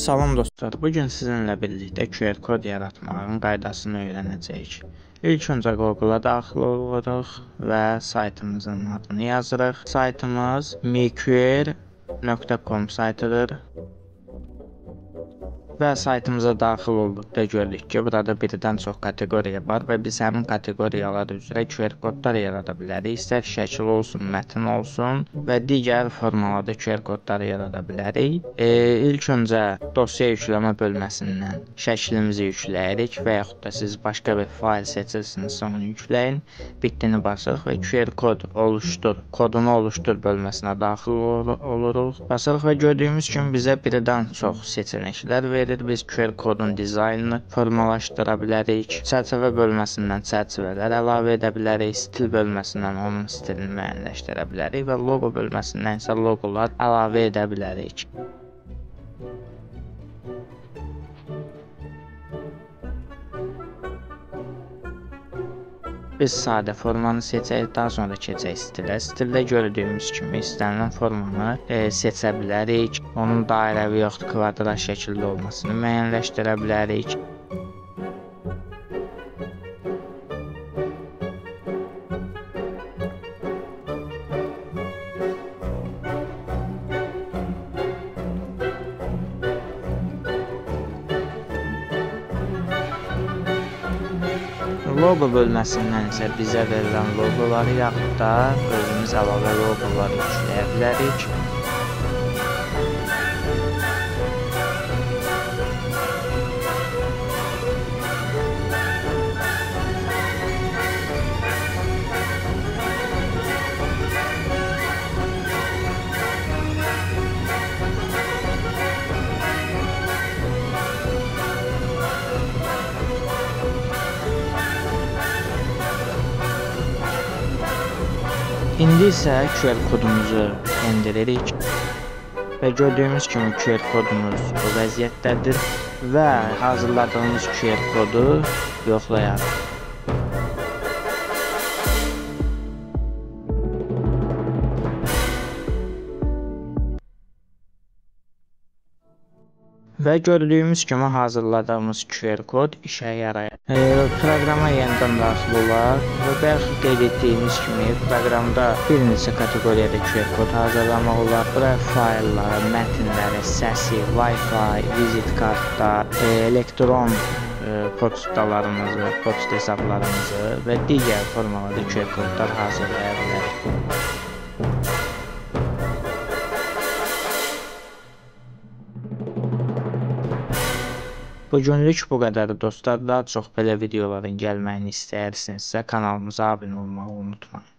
Salam dostlar, bugün sizinlə birlikdə QR kod yaratmağın qaydasını öyrənəcəyik. İlk öncə Google-a daxil oluruq və saytımızın adını yazırıq. Saytımız miqr.com saytıdır. Və saytımıza daxil olduqda görürük ki, burada birdən çox kateqoriya var və biz həmin kateqoriyalar üzrə QR kodlar yarada bilərik. İstər şəkil olsun, mətn olsun və digər formalarda QR kodlar yarada bilərik. İlk öncə dosya yükləmə bölməsindən şəklimizi yükləyirik və yaxud da siz başqa bir fayl seçirsinizsə onu yükləyin. Bitdini basırıq və QR kod oluşdur, kodunu oluşdur bölməsinə daxil oluruq. Basırıq və gördüyümüz kimi bizə birdən çox seçenəklər verir. Biz QR kodun dizaynını formalaşdıra bilərik. Çərçivə bölməsindən çərçivələr əlavə edə bilərik. Stil bölməsindən onun stilini müəyyənləşdirə bilərik və loqo bölməsindən isə loqolar əlavə edə bilərik. Biz sadə formanı seçək, daha sonra keçək stilə. Stildə gördüyümüz kimi istənilən formanı seçə bilərik. Onun dairəvi yoxdur, kvadrat şəkildə olmasını müəyyənləşdirə bilərik. Loqo bölməsindən isə bizə verilən loqoları yaxud da özümüz əlavə loqoları yükləyə bilərik. İndi isə QR kodumuzu endiririk və gördüyümüz kimi QR kodumuz bu vəziyyətdədir və hazırladığımız QR kodu yoxlayarıq. Və gördüyümüz kimi hazırladığımız QR kod işə yarayır. Proqrama yenidən daxil olar və bayaq qeyd etdiyimiz kimi proqramda bir neçə kateqoriyada QR kod hazırlamaq olar. Buraya faylları, mətnləri, səsi, Wi-Fi, vizit kartlar, elektron poçtalarımızı, poçt hesablarımızı və digər formalarda QR kodlar hazırlaya bilərik. Bugünlük bu qədərdir dostlar. Daha çox belə videoların gəlməyini istəyirsinizsə kanalımıza abunə olmağı unutmayın.